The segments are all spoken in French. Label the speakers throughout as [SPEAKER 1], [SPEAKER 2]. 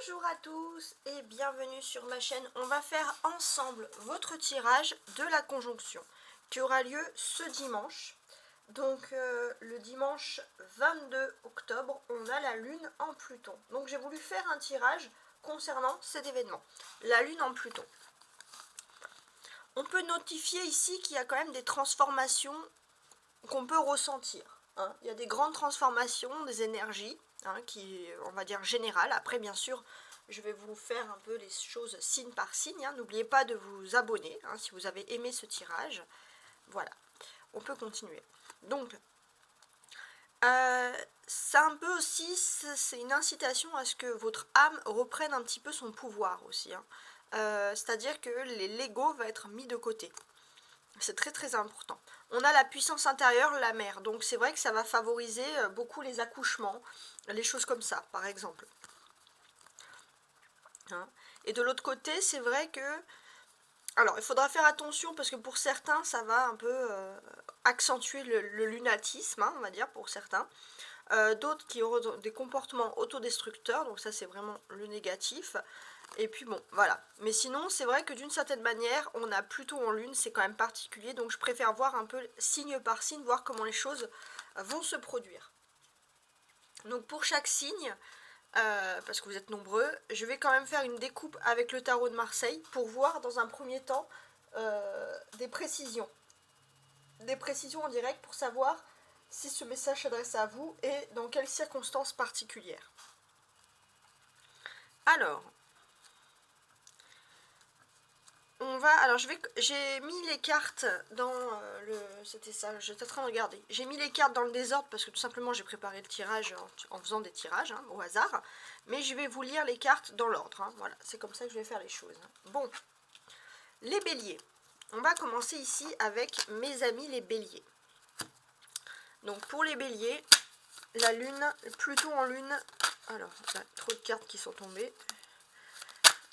[SPEAKER 1] Bonjour à tous et bienvenue sur ma chaîne. On va faire ensemble votre tirage de la conjonction qui aura lieu ce dimanche. Donc le dimanche 22 octobre, on a la lune en Pluton. Donc j'ai voulu faire un tirage concernant cet événement, la lune en Pluton. On peut notifier ici qu'il y a quand même des transformations qu'on peut ressentir. Il y a des grandes transformations des énergies, qui, on va dire, générales. Après, bien sûr, je vais vous faire un peu les choses signe par signe. N'oubliez pas de vous abonner si vous avez aimé ce tirage. Voilà, on peut continuer. Donc, c'est un peu aussi, c'est une incitation à ce que votre âme reprenne un petit peu son pouvoir aussi. C'est-à-dire que l'ego va être mis de côté. C'est très très important. On a la puissance intérieure, la mère. Donc c'est vrai que ça va favoriser beaucoup les accouchements, les choses comme ça, par exemple. Et de l'autre côté, c'est vrai que... Alors, il faudra faire attention parce que pour certains, ça va un peu accentuer le lunatisme, on va dire, pour certains. D'autres qui auront des comportements autodestructeurs, donc ça c'est vraiment le négatif. Et puis bon, voilà. Mais sinon, c'est vrai que d'une certaine manière, on a Pluton en lune, c'est quand même particulier. Donc je préfère voir un peu signe par signe, voir comment les choses vont se produire. Donc pour chaque signe, parce que vous êtes nombreux, je vais quand même faire une découpe avec le tarot de Marseille pour voir dans un premier temps des précisions. Des précisions en direct pour savoir si ce message s'adresse à vous et dans quelles circonstances particulières. Alors... Alors j'ai mis les cartes dans c'était ça, j'étais en train de regarder. J'ai mis les cartes dans le désordre parce que tout simplement j'ai préparé le tirage en faisant des tirages au hasard. Mais je vais vous lire les cartes dans l'ordre. Voilà, c'est comme ça que je vais faire les choses. Bon, les béliers. On va commencer ici avec mes amis les béliers. Donc pour les béliers, la lune, Pluton en lune. Alors, il y a trop de cartes qui sont tombées.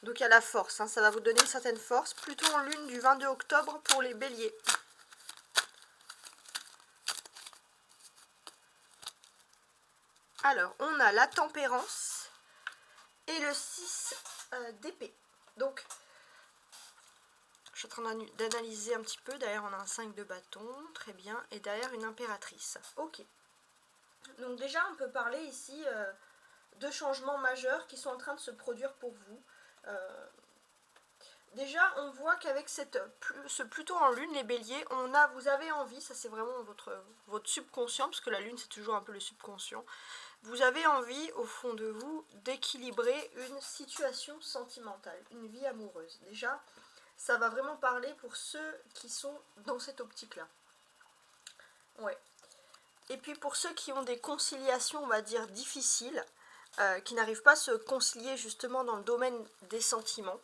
[SPEAKER 1] Donc il y a la force, ça va vous donner une certaine force. Pluton en lune du 22 octobre pour les béliers. Alors, on a la tempérance et le 6 d'épée. Donc, je suis en train d'analyser un petit peu. Derrière, on a un 5 de bâton, très bien. Et derrière, une impératrice. Ok. Donc déjà, on peut parler ici de changements majeurs qui sont en train de se produire pour vous. Déjà, on voit qu'avec ce Pluton en lune, les béliers, vous avez envie, ça c'est vraiment votre subconscient, parce que la lune c'est toujours un peu le subconscient, vous avez envie au fond de vous d'équilibrer une situation sentimentale, une vie amoureuse. Déjà, ça va vraiment parler pour ceux qui sont dans cette optique-là. Ouais. Et puis pour ceux qui ont des conciliations, on va dire, difficiles, qui n'arrivent pas à se concilier justement dans le domaine des sentiments,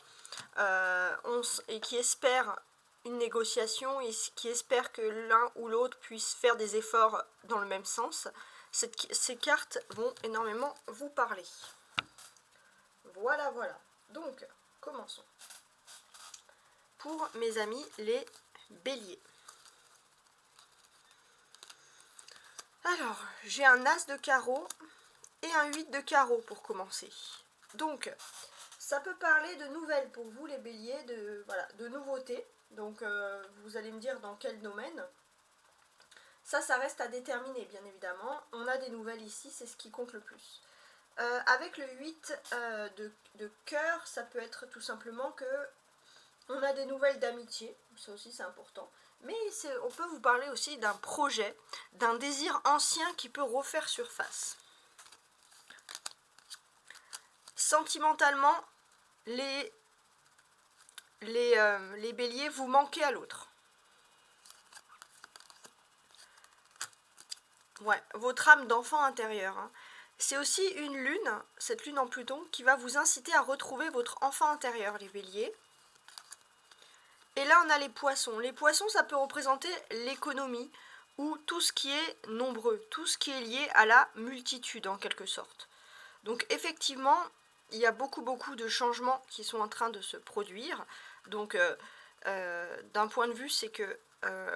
[SPEAKER 1] et qui espèrent une négociation et qui espèrent que l'un ou l'autre puisse faire des efforts dans le même sens, ces cartes vont énormément vous parler. Voilà, voilà. Donc, commençons. Pour mes amis les béliers. Alors, j'ai un as de carreau et un 8 de carreau pour commencer. Donc, ça peut parler de nouvelles pour vous les béliers, de nouveautés. Donc vous allez me dire dans quel domaine. Ça reste à déterminer bien évidemment. On a des nouvelles ici, c'est ce qui compte le plus. Avec le 8 de cœur, ça peut être tout simplement que on a des nouvelles d'amitié, ça aussi c'est important. Mais on peut vous parler aussi d'un projet, d'un désir ancien qui peut refaire surface. Sentimentalement, les béliers, vous manquez à l'autre. Ouais, votre âme d'enfant intérieur. C'est aussi une lune, cette lune en Pluton, qui va vous inciter à retrouver votre enfant intérieur, les béliers. Et là, on a les poissons. Les poissons, ça peut représenter l'économie ou tout ce qui est nombreux, tout ce qui est lié à la multitude en quelque sorte. Donc effectivement, il y a beaucoup de changements qui sont en train de se produire. Donc d'un point de vue, c'est que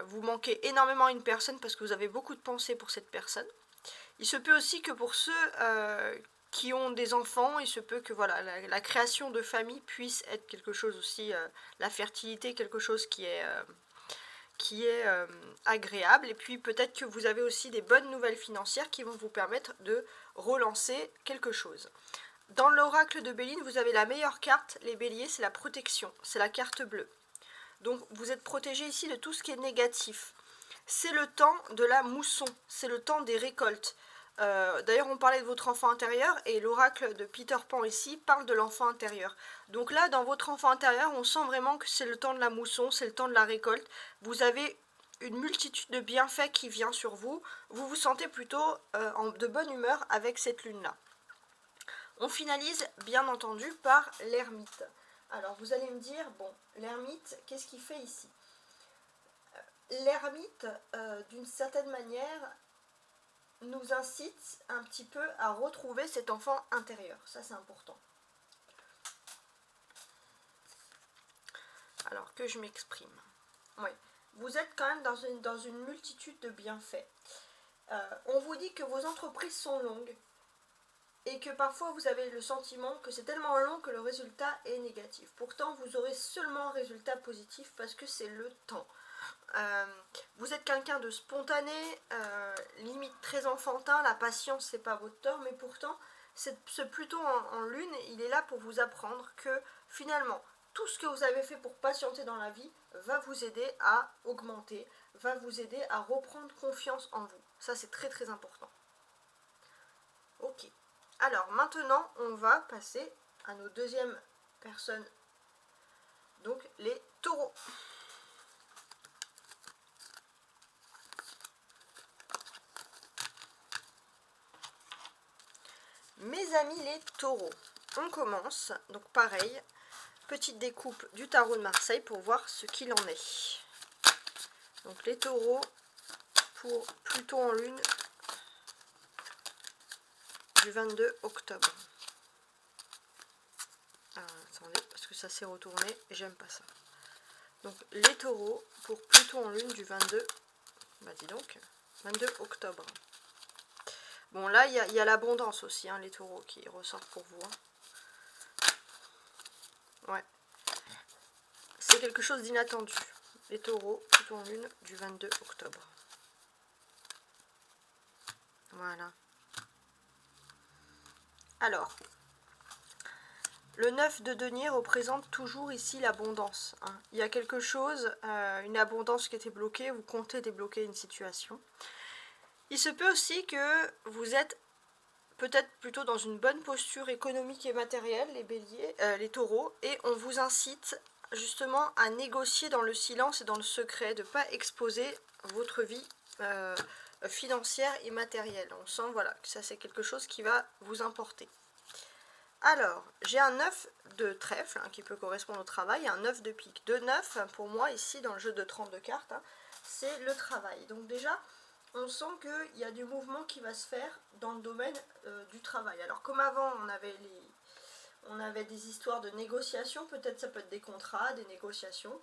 [SPEAKER 1] vous manquez énormément à une personne parce que vous avez beaucoup de pensées pour cette personne. Il se peut aussi que pour ceux qui ont des enfants, il se peut que voilà, la création de famille puisse être quelque chose aussi, la fertilité, quelque chose qui est agréable. Et puis peut-être que vous avez aussi des bonnes nouvelles financières qui vont vous permettre de relancer quelque chose. Dans l'oracle de Béline, vous avez la meilleure carte, les béliers, c'est la protection, c'est la carte bleue. Donc vous êtes protégé ici de tout ce qui est négatif. C'est le temps de la mousson, c'est le temps des récoltes. D'ailleurs, on parlait de votre enfant intérieur et l'oracle de Peter Pan ici parle de l'enfant intérieur. Donc là, dans votre enfant intérieur, on sent vraiment que c'est le temps de la mousson, c'est le temps de la récolte. Vous avez une multitude de bienfaits qui vient sur vous. Vous vous sentez plutôt de bonne humeur avec cette lune-là. On finalise bien entendu par l'ermite. Alors vous allez me dire, bon, l'ermite, qu'est-ce qu'il fait ici? L'ermite, d'une certaine manière, nous incite un petit peu à retrouver cet enfant intérieur. Ça, c'est important. Alors que je m'exprime. Oui. Vous êtes quand même dans une multitude de bienfaits. On vous dit que vos entreprises sont longues et que parfois vous avez le sentiment que c'est tellement long que le résultat est négatif. Pourtant, vous aurez seulement un résultat positif parce que c'est le temps. Vous êtes quelqu'un de spontané, limite très enfantin, la patience c'est pas votre tort, mais pourtant ce Pluton en lune, il est là pour vous apprendre que finalement tout ce que vous avez fait pour patienter dans la vie va vous aider à augmenter, va vous aider à reprendre confiance en vous. Ça c'est très très important. Ok. Alors maintenant on va passer à nos deuxièmes personnes, donc les taureaux. Mes amis les taureaux, on commence, donc pareil, petite découpe du tarot de Marseille pour voir ce qu'il en est. Donc les taureaux pour Pluton en lune du 22 octobre. Alors, attendez, parce que ça s'est retourné et j'aime pas ça. Donc les taureaux pour Pluton en lune du 22, bah dis donc, 22 octobre. Bon là il y a l'abondance aussi, hein, les taureaux qui ressortent pour vous. Hein. Ouais. C'est quelque chose d'inattendu. Les taureaux, Pluton en lune du 22 octobre. Voilà. Alors, le 9 de denier représente toujours ici l'abondance. Hein. Il y a quelque chose, une abondance qui était bloquée, vous comptez débloquer une situation. Il se peut aussi que vous êtes peut-être plutôt dans une bonne posture économique et matérielle, les béliers, les taureaux, et on vous incite justement à négocier dans le silence et dans le secret, de ne pas exposer votre vie financière et matérielle. On sent voilà, que ça c'est quelque chose qui va vous importer. Alors, j'ai un 9 de trèfle hein, qui peut correspondre au travail, un 9 de pique. 2 9 pour moi ici dans le jeu de 32 cartes, hein, c'est le travail. Donc déjà, on sent qu'il y a du mouvement qui va se faire dans le domaine du travail. Alors comme avant, on avait des histoires de négociations, peut-être ça peut être des contrats, des négociations,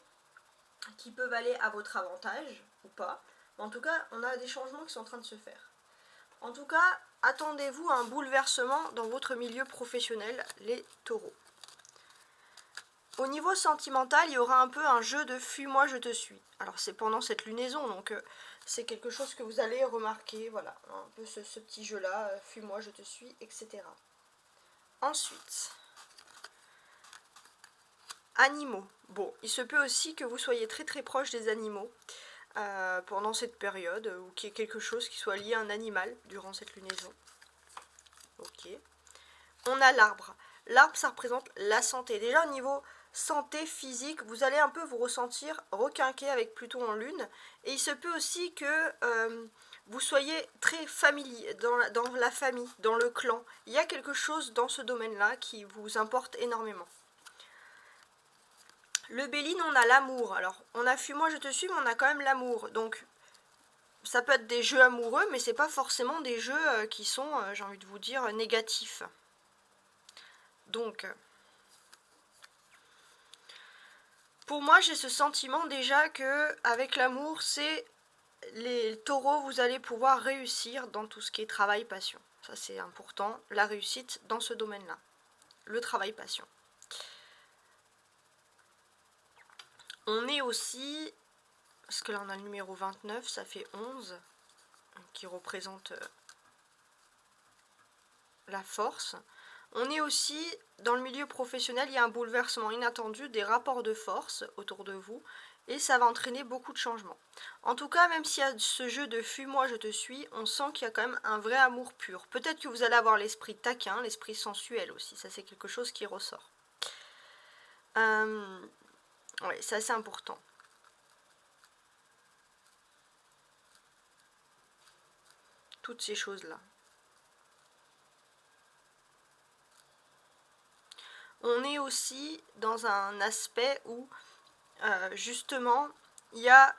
[SPEAKER 1] qui peuvent aller à votre avantage ou pas. Mais en tout cas, on a des changements qui sont en train de se faire. En tout cas, attendez-vous à un bouleversement dans votre milieu professionnel, les taureaux. Au niveau sentimental, il y aura un peu un jeu de « fuis-moi, je te suis ». Alors c'est pendant cette lunaison, donc c'est quelque chose que vous allez remarquer, voilà, un peu ce petit jeu-là, « fuis-moi, je te suis », etc. Ensuite, animaux. Bon, il se peut aussi que vous soyez très très proche des animaux pendant cette période, ou qu'il y ait quelque chose qui soit lié à un animal durant cette lunaison. Ok. On a l'arbre. L'arbre, ça représente la santé. Déjà au niveau santé physique, vous allez un peu vous ressentir requinqué avec Pluton en lune. Et il se peut aussi que vous soyez très familier dans la famille, dans le clan. Il y a quelque chose dans ce domaine-là qui vous importe énormément. Le Béline, on a l'amour. Alors, on a fuis-moi, je te suis, mais on a quand même l'amour. Donc, ça peut être des jeux amoureux, mais c'est pas forcément des jeux qui sont, j'ai envie de vous dire, négatifs. Donc, pour moi, j'ai ce sentiment déjà que avec l'amour, c'est les taureaux, vous allez pouvoir réussir dans tout ce qui est travail, passion. Ça c'est important, la réussite dans ce domaine-là. Le travail passion. On est aussi, parce que là on a le numéro 29, ça fait 11, qui représente la force. On est aussi dans le milieu professionnel, il y a un bouleversement inattendu des rapports de force autour de vous et ça va entraîner beaucoup de changements. En tout cas, même s'il y a ce jeu de fuis-moi, je te suis, on sent qu'il y a quand même un vrai amour pur. Peut-être que vous allez avoir l'esprit taquin, l'esprit sensuel aussi, ça c'est quelque chose qui ressort. Oui, c'est assez important. Toutes ces choses-là. On est aussi dans un aspect où, justement, il y a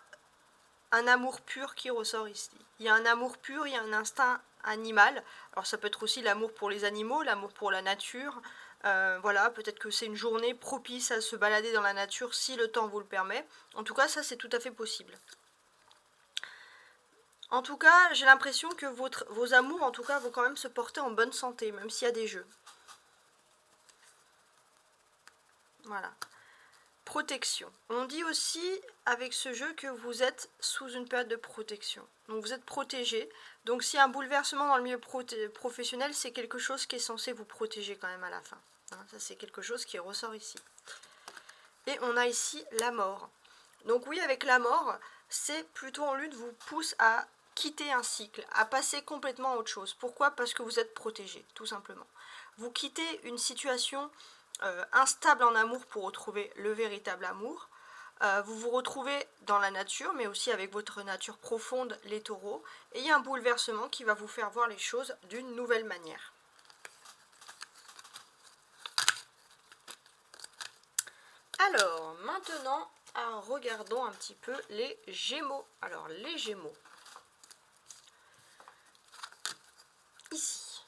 [SPEAKER 1] un amour pur qui ressort ici. Il y a un amour pur, il y a un instinct animal. Alors ça peut être aussi l'amour pour les animaux, l'amour pour la nature. Voilà, peut-être que c'est une journée propice à se balader dans la nature si le temps vous le permet. En tout cas, ça c'est tout à fait possible. En tout cas, j'ai l'impression que vos amours, en tout cas, vont quand même se porter en bonne santé, même s'il y a des jeux. Voilà. Protection. On dit aussi avec ce jeu que vous êtes sous une période de protection. Donc vous êtes protégé. Donc s'il y a un bouleversement dans le milieu professionnel, c'est quelque chose qui est censé vous protéger quand même à la fin. Hein, ça c'est quelque chose qui ressort ici. Et on a ici la mort. Donc oui, avec la mort, c'est plutôt en lutte vous pousse à quitter un cycle, à passer complètement à autre chose. Pourquoi? Parce que vous êtes protégé, tout simplement. Vous quittez une situation instable en amour pour retrouver le véritable amour. Vous vous retrouvez dans la nature, mais aussi avec votre nature profonde, les taureaux, et il y a un bouleversement qui va vous faire voir les choses d'une nouvelle manière. Alors, maintenant, regardons un petit peu les Gémeaux. Alors, les Gémeaux. Ici.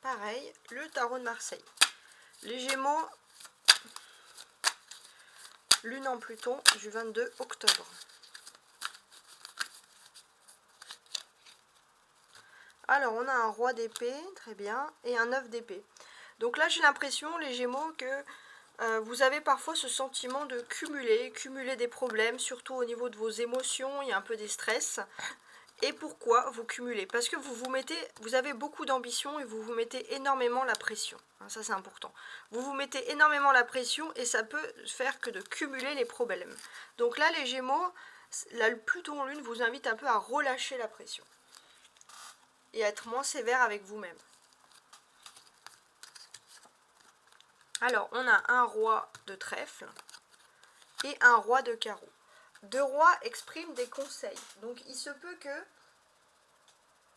[SPEAKER 1] Pareil, le tarot de Marseille. Les Gémeaux, Lune en Pluton du 22 octobre. Alors, on a un roi d'épée, très bien, et un 9 d'épée. Donc là, j'ai l'impression, les Gémeaux, que vous avez parfois ce sentiment de cumuler des problèmes, surtout au niveau de vos émotions, il y a un peu des stress. Et pourquoi vous cumulez? Parce que vous avez beaucoup d'ambition et vous vous mettez énormément la pression. Ça c'est important. Vous vous mettez énormément la pression et ça peut faire que de cumuler les problèmes. Donc là les Gémeaux, le Pluton en Lune vous invite un peu à relâcher la pression. Et à être moins sévère avec vous-même. Alors on a un roi de trèfle et un roi de carreau. Deux rois expriment des conseils. Donc il se peut que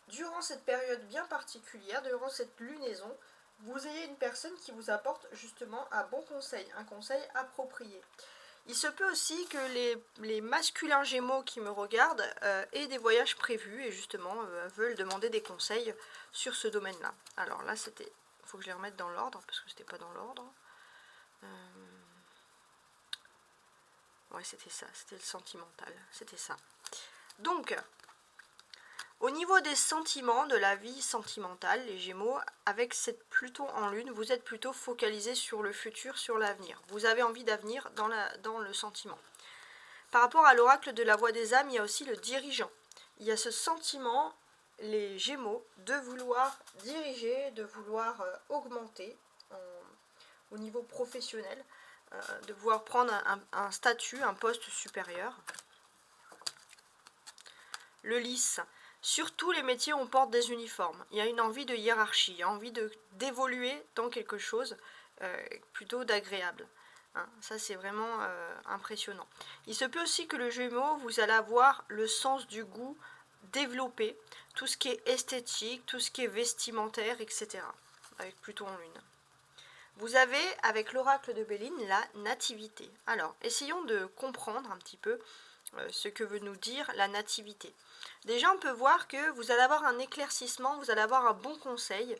[SPEAKER 1] durant cette période bien particulière, durant cette lunaison, vous ayez une personne qui vous apporte justement un bon conseil, un conseil approprié. Il se peut aussi que les masculins Gémeaux qui me regardent aient des voyages prévus et justement veulent demander des conseils sur ce domaine-là. Alors là, il faut que je les remette dans l'ordre parce que c'était pas dans l'ordre. Ouais, c'était ça, c'était le sentimental, c'était ça. Donc, au niveau des sentiments, de la vie sentimentale, les Gémeaux, avec cette Pluton en Lune, vous êtes plutôt focalisé sur le futur, sur l'avenir. Vous avez envie d'avenir dans le sentiment. Par rapport à l'oracle de la voix des âmes, il y a aussi le dirigeant. Il y a ce sentiment, les Gémeaux, de vouloir diriger, de vouloir augmenter au niveau professionnel, de vouloir prendre un statut, un poste supérieur. Le lys. Sur tous les métiers, on porte des uniformes. Il y a une envie de hiérarchie, il y a envie d'évoluer dans quelque chose plutôt d'agréable. Hein, ça, c'est vraiment impressionnant. Il se peut aussi que le Gémeaux, vous allez avoir le sens du goût développé, tout ce qui est esthétique, tout ce qui est vestimentaire, etc. Avec Pluton en Lune. Vous avez, avec l'oracle de Béline, la nativité. Alors, essayons de comprendre un petit peu ce que veut nous dire la nativité. Déjà, on peut voir que vous allez avoir un éclaircissement, vous allez avoir un bon conseil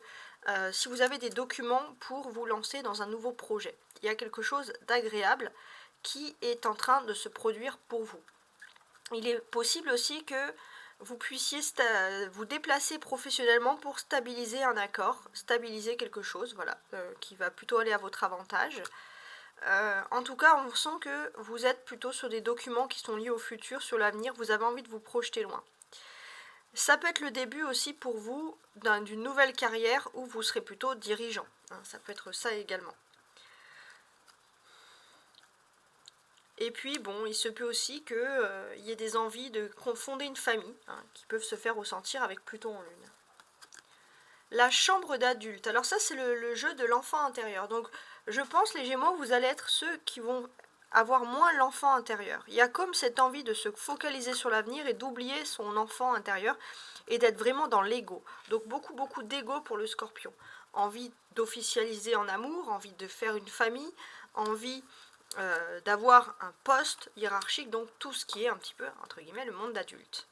[SPEAKER 1] si vous avez des documents pour vous lancer dans un nouveau projet. Il y a quelque chose d'agréable qui est en train de se produire pour vous. Il est possible aussi que vous puissiez vous déplacer professionnellement pour stabiliser un accord, stabiliser quelque chose, voilà, qui va plutôt aller à votre avantage. En tout cas, on sent que vous êtes plutôt sur des documents qui sont liés au futur, sur l'avenir, vous avez envie de vous projeter loin. Ça peut être le début aussi pour vous d'une nouvelle carrière où vous serez plutôt dirigeant, hein, ça peut être ça également. Et puis, bon, il se peut aussi qu'il y ait des envies de fonder une famille, hein, qui peuvent se faire ressentir avec Pluton en Lune. La chambre d'adulte. Alors ça, c'est le jeu de l'enfant intérieur. Donc, je pense, les Gémeaux, vous allez être ceux qui vont avoir moins l'enfant intérieur. Il y a comme cette envie de se focaliser sur l'avenir et d'oublier son enfant intérieur et d'être vraiment dans l'ego. Donc, beaucoup d'ego pour le Scorpion. Envie d'officialiser en amour, envie de faire une famille, envie d'avoir un poste hiérarchique, donc tout ce qui est un petit peu, entre guillemets, le monde d'adulte.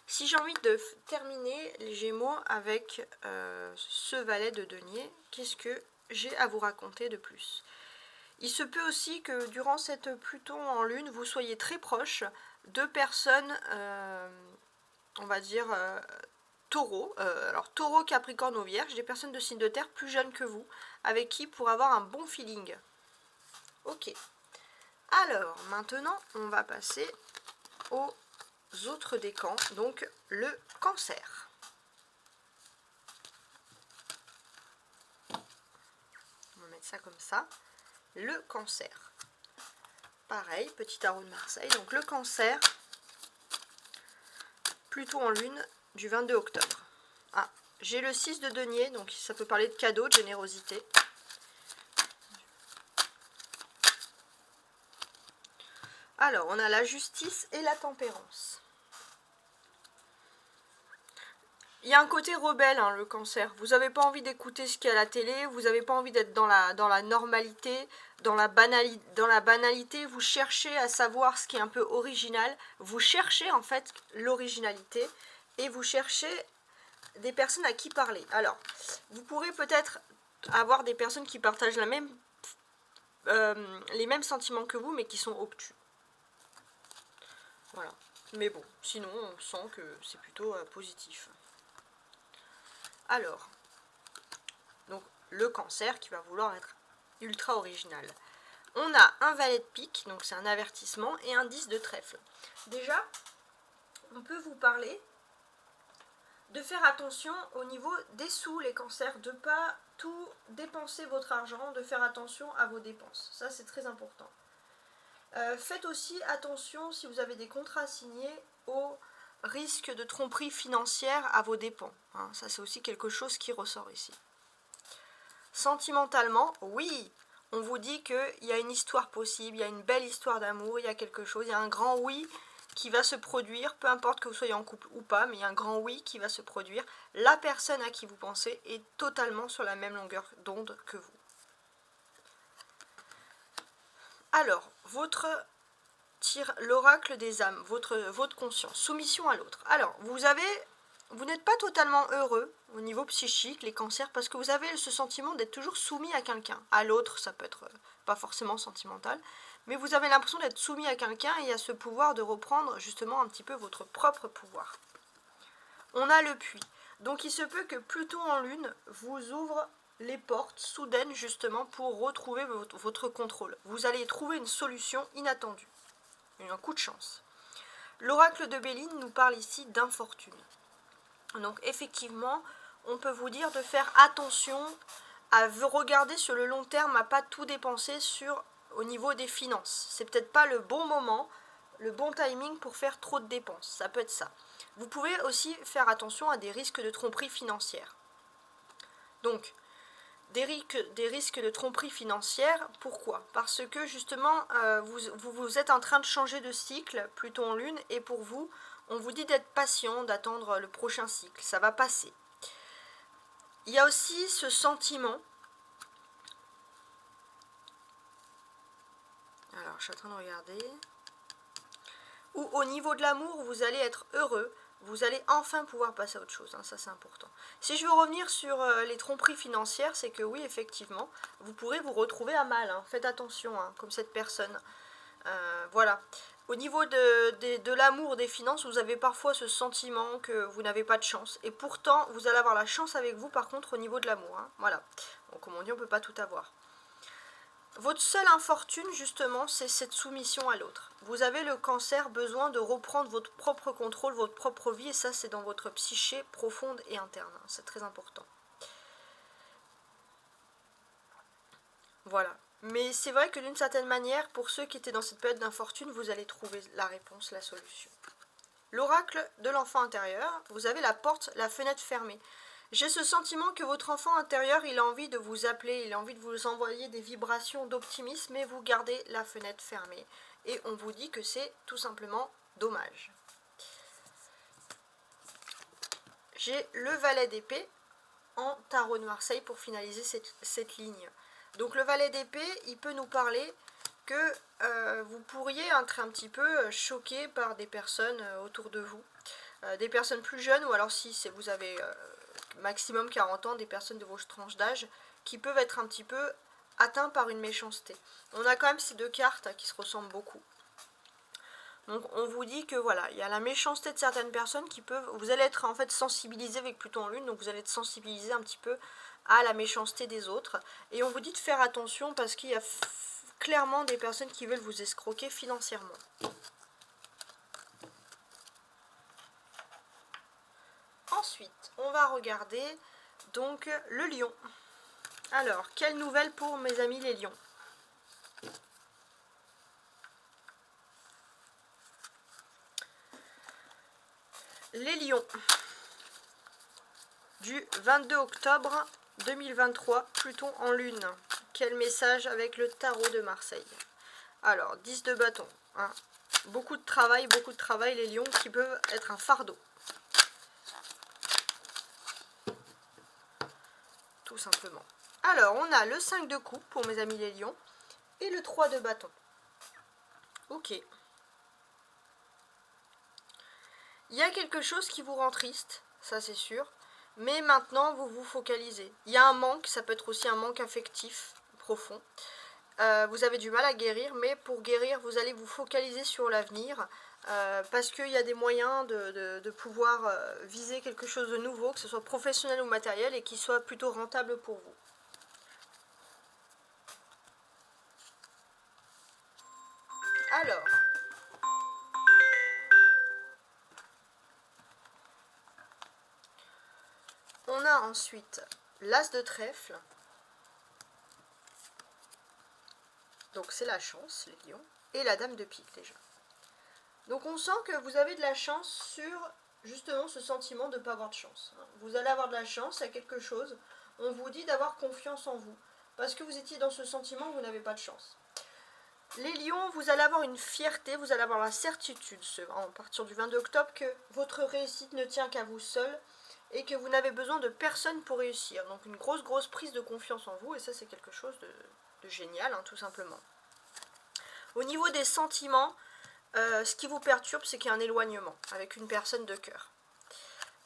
[SPEAKER 1] Si j'ai envie de terminer les Gémeaux avec ce valet de denier, qu'est-ce que j'ai à vous raconter de plus? Il se peut aussi que durant cette Pluton en Lune, vous soyez très proche de personnes, on va dire, taureau, alors taureau, capricorne ou vierge, des personnes de signe de terre plus jeunes que vous, avec qui pour avoir un bon feeling. Ok. Alors, maintenant, on va passer aux autres décans, donc le Cancer. On va mettre ça comme ça. Le Cancer. Pareil, petit tarot de Marseille. Donc le Cancer, Pluton en Lune, du 22 octobre. Ah, j'ai le 6 de denier, donc ça peut parler de cadeaux, de générosité. Alors, on a la justice et la tempérance. Il y a un côté rebelle, hein, le Cancer. Vous n'avez pas envie d'écouter ce qu'il y a à la télé, vous n'avez pas envie d'être dans la normalité, dans la banalité. Vous cherchez à savoir ce qui est un peu original. Vous cherchez en fait l'originalité et vous cherchez des personnes à qui parler. Alors, vous pourrez peut-être avoir des personnes qui partagent les mêmes sentiments que vous, mais qui sont obtus. Voilà. Mais bon, sinon, on sent que c'est plutôt positif. Alors, donc le Cancer qui va vouloir être ultra original. On a un valet de pique, donc c'est un avertissement, et un 10 de trèfle. Déjà, on peut vous parler de faire attention au niveau des sous, les Cancers, de ne pas tout dépenser votre argent, de faire attention à vos dépenses. Ça, c'est très important. Faites aussi attention, si vous avez des contrats signés, au risque de tromperie financière à vos dépens. Hein, ça, c'est aussi quelque chose qui ressort ici. Sentimentalement, oui, on vous dit qu'il y a une histoire possible, il y a une belle histoire d'amour, il y a quelque chose, il y a un grand oui qui va se produire, peu importe que vous soyez en couple ou pas, mais il y a un grand oui qui va se produire. La personne à qui vous pensez est totalement sur la même longueur d'onde que vous. Alors, l'oracle des âmes, votre conscience, soumission à l'autre. Alors, vous n'êtes pas totalement heureux au niveau psychique, les Cancers, parce que vous avez ce sentiment d'être toujours soumis à quelqu'un. À l'autre, ça peut être pas forcément sentimental, mais vous avez l'impression d'être soumis à quelqu'un et à ce pouvoir de reprendre justement un petit peu votre propre pouvoir. On a le puits. Donc il se peut que Pluton en Lune vous ouvre les portes soudaines justement pour retrouver votre contrôle. Vous allez trouver une solution inattendue. Un coup de chance. L'oracle de Béline nous parle ici d'infortune. Donc effectivement, on peut vous dire de faire attention à regarder sur le long terme, à pas tout dépenser au niveau des finances. C'est peut-être pas le bon moment, le bon timing pour faire trop de dépenses. Ça peut être ça. Vous pouvez aussi faire attention à des risques de tromperie financière. Donc, des risques de tromperie financière, pourquoi? Parce que justement, vous êtes en train de changer de cycle, Pluton en Lune, et pour vous, on vous dit d'être patient, d'attendre le prochain cycle, ça va passer. Il y a aussi ce sentiment, alors je suis en train de regarder, où au niveau de l'amour, vous allez être heureux, vous allez enfin pouvoir passer à autre chose, hein, ça c'est important. Si je veux revenir sur les tromperies financières, c'est que oui, effectivement, vous pourrez vous retrouver à mal, hein, faites attention, hein, comme cette personne. Voilà. Au niveau de l'amour, des finances, vous avez parfois ce sentiment que vous n'avez pas de chance. Et pourtant, vous allez avoir la chance avec vous, par contre, au niveau de l'amour. Hein. Voilà. Donc, comme on dit, on ne peut pas tout avoir. Votre seule infortune, justement, c'est cette soumission à l'autre. Vous avez le cancer, besoin de reprendre votre propre contrôle, votre propre vie, et ça, c'est dans votre psyché profonde et interne. C'est très important. Voilà. Mais c'est vrai que d'une certaine manière, pour ceux qui étaient dans cette période d'infortune, vous allez trouver la réponse, la solution. L'oracle de l'enfant intérieur, vous avez la porte, la fenêtre fermée. J'ai ce sentiment que votre enfant intérieur, il a envie de vous appeler, il a envie de vous envoyer des vibrations d'optimisme, mais vous gardez la fenêtre fermée. Et on vous dit que c'est tout simplement dommage. J'ai le valet d'épée en tarot de Marseille pour finaliser cette ligne. Donc le valet d'épée, il peut nous parler que vous pourriez être un petit peu choqué par des personnes autour de vous. Des personnes plus jeunes, ou alors si vous avez maximum 40 ans, des personnes de votre tranche d'âge, qui peuvent être un petit peu atteints par une méchanceté. On a quand même ces deux cartes qui se ressemblent beaucoup. Donc on vous dit que voilà, il y a la méchanceté de certaines personnes qui peuvent, vous allez être en fait sensibilisé avec Pluton en Lune, donc vous allez être sensibilisé un petit peu à la méchanceté des autres. Et on vous dit de faire attention parce qu'il y a clairement des personnes qui veulent vous escroquer financièrement. Ensuite, on va regarder donc le lion. Alors, quelle nouvelle pour mes amis les lions ? Les lions, du 22 octobre 2023, Pluton en lune. Quel message avec le tarot de Marseille? Alors, 10 de bâton. Hein. Beaucoup de travail, les lions qui peuvent être un fardeau. Tout simplement. Alors, on a le 5 de coupe pour mes amis les lions et le 3 de bâton. Ok. Il y a quelque chose qui vous rend triste, ça c'est sûr, mais maintenant vous vous focalisez. Il y a un manque, ça peut être aussi un manque affectif profond. Vous avez du mal à guérir, mais pour guérir, vous allez vous focaliser sur l'avenir, parce qu'il y a des moyens de pouvoir viser quelque chose de nouveau, que ce soit professionnel ou matériel, et qui soit plutôt rentable pour vous. Alors, on a ensuite l'as de trèfle. Donc c'est la chance, les lions. Et la dame de pique déjà. Donc on sent que vous avez de la chance sur justement ce sentiment de ne pas avoir de chance. Vous allez avoir de la chance, il y a quelque chose. On vous dit d'avoir confiance en vous. Parce que vous étiez dans ce sentiment où vous n'avez pas de chance. Les lions, vous allez avoir une fierté, vous allez avoir la certitude, à partir du 22 octobre, que votre réussite ne tient qu'à vous seul et que vous n'avez besoin de personne pour réussir. Donc une grosse prise de confiance en vous, et ça c'est quelque chose de génial, hein, tout simplement. Au niveau des sentiments, ce qui vous perturbe, c'est qu'il y a un éloignement avec une personne de cœur.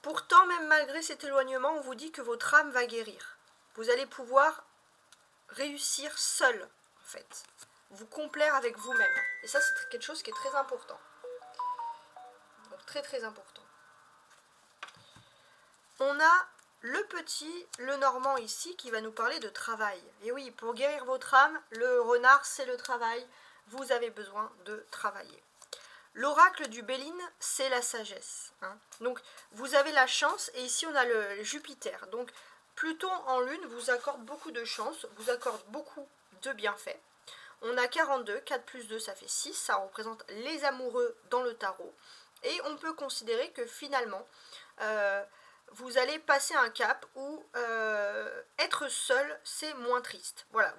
[SPEAKER 1] Pourtant, même malgré cet éloignement, on vous dit que votre âme va guérir. Vous allez pouvoir réussir seul, en fait. Vous complaire avec vous-même. Et ça, c'est quelque chose qui est très important. Donc, très important. On a le petit, le normand ici, qui va nous parler de travail. Et oui, pour guérir votre âme, le renard, c'est le travail. Vous avez besoin de travailler. L'oracle du Béline, c'est la sagesse. Hein. Donc, vous avez la chance, et ici, on a le Jupiter. Donc, Pluton en lune vous accorde beaucoup de chance, vous accorde beaucoup de bienfaits. On a 42, 4 plus 2, ça fait 6, ça représente les amoureux dans le tarot. Et on peut considérer que finalement, vous allez passer un cap où être seul, c'est moins triste. Voilà,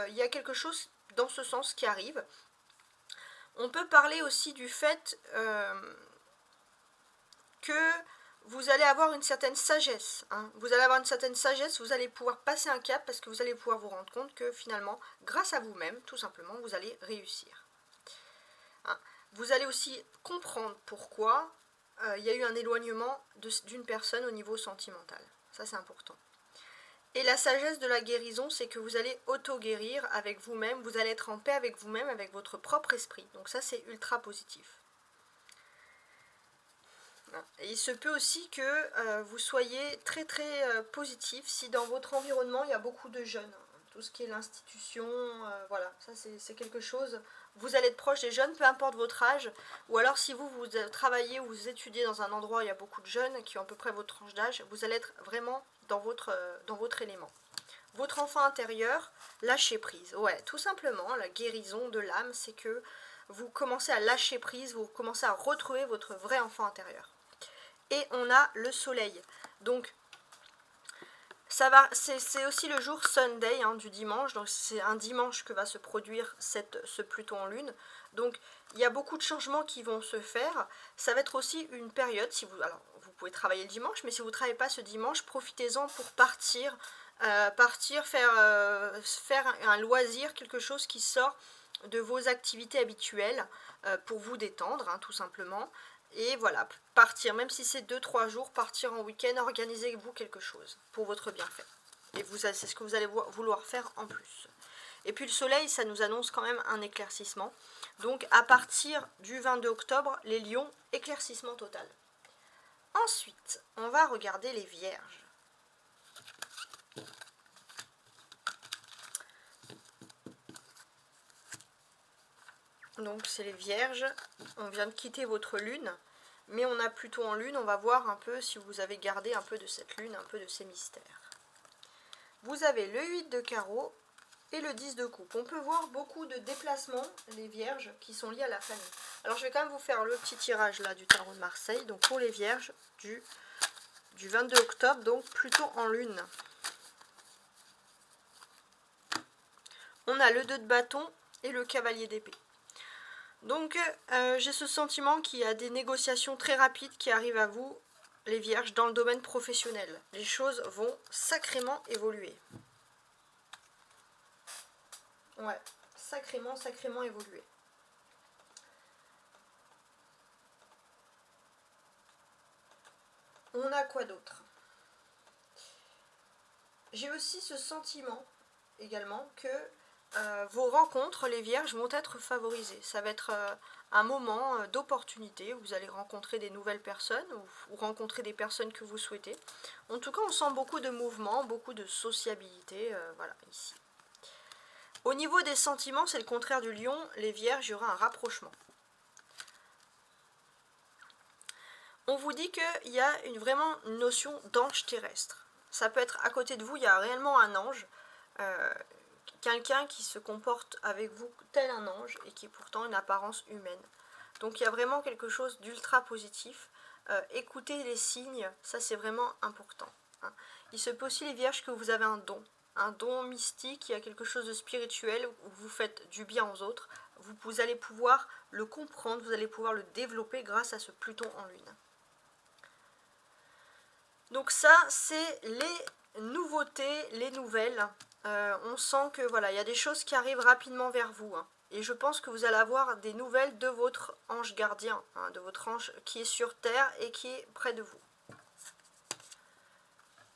[SPEAKER 1] il y a quelque chose dans ce sens qui arrive. On peut parler aussi du fait que vous allez avoir une certaine sagesse. Hein. Vous allez avoir une certaine sagesse, vous allez pouvoir passer un cap parce que vous allez pouvoir vous rendre compte que finalement, grâce à vous-même, tout simplement, vous allez réussir. Hein. Vous allez aussi comprendre pourquoi il y a eu un éloignement d'une personne au niveau sentimental. Ça, c'est important. Et la sagesse de la guérison, c'est que vous allez auto-guérir avec vous-même, vous allez être en paix avec vous-même, avec votre propre esprit. Donc ça, c'est ultra positif. Et il se peut aussi que vous soyez très très positif si dans votre environnement il y a beaucoup de jeunes. Tout ce qui est l'institution, voilà, ça c'est quelque chose. Vous allez être proche des jeunes, peu importe votre âge. Ou alors si vous travaillez ou vous étudiez dans un endroit où il y a beaucoup de jeunes qui ont à peu près votre tranche d'âge, vous allez être vraiment dans votre élément. Votre enfant intérieur, lâcher prise. Ouais, tout simplement, la guérison de l'âme, c'est que vous commencez à lâcher prise, vous commencez à retrouver votre vrai enfant intérieur. Et on a le soleil. Donc, c'est aussi le jour Sunday du dimanche. Donc, c'est un dimanche que va se produire ce Pluton en lune. Donc, il y a beaucoup de changements qui vont se faire. Ça va être aussi une période, alors, vous pouvez travailler le dimanche, mais si vous ne travaillez pas ce dimanche, profitez-en pour partir, faire un loisir, quelque chose qui sort de vos activités habituelles pour vous détendre, tout simplement. Et voilà, partir, même si c'est 2-3 jours, partir en week-end, organisez-vous quelque chose pour votre bienfait. Et c'est ce que vous allez vouloir faire en plus. Et puis le soleil, ça nous annonce quand même un éclaircissement. Donc à partir du 22 octobre, les lions, éclaircissement total. Ensuite, on va regarder les vierges. Donc c'est les vierges, on vient de quitter votre lune, mais on a plutôt en lune, on va voir un peu si vous avez gardé un peu de cette lune, un peu de ces mystères. Vous avez le 8 de carreau et le 10 de coupe. On peut voir beaucoup de déplacements, les vierges, qui sont liés à la famille. Alors je vais quand même vous faire le petit tirage là du tarot de Marseille, donc pour les vierges du 22 octobre, donc plutôt en lune. On a le 2 de bâton et le cavalier d'épée. Donc j'ai ce sentiment qu'il y a des négociations très rapides qui arrivent à vous, les vierges, dans le domaine professionnel. Les choses vont sacrément évoluer. Ouais, sacrément évoluer. On a quoi d'autre? J'ai aussi ce sentiment également que vos rencontres, les vierges, vont être favorisées. Ça va être un moment d'opportunité où vous allez rencontrer des nouvelles personnes ou rencontrer des personnes que vous souhaitez. En tout cas, on sent beaucoup de mouvement, beaucoup de sociabilité, voilà, ici. Au niveau des sentiments, c'est le contraire du lion. Les vierges, il y aura un rapprochement. On vous dit qu'il y a vraiment une notion d'ange terrestre. Ça peut être à côté de vous, il y a réellement un ange, quelqu'un qui se comporte avec vous tel un ange et qui est pourtant une apparence humaine. Donc il y a vraiment quelque chose d'ultra positif. Écoutez les signes, ça c'est vraiment important. Il se peut aussi, les vierges, que vous avez un don mystique, il y a quelque chose de spirituel où vous faites du bien aux autres. Vous allez pouvoir le comprendre, vous allez pouvoir le développer grâce à ce Pluton en lune. Donc ça, c'est les nouveautés, les nouvelles. On sent que voilà, il y a des choses qui arrivent rapidement vers vous. Et je pense que vous allez avoir des nouvelles de votre ange gardien, de votre ange qui est sur Terre et qui est près de vous.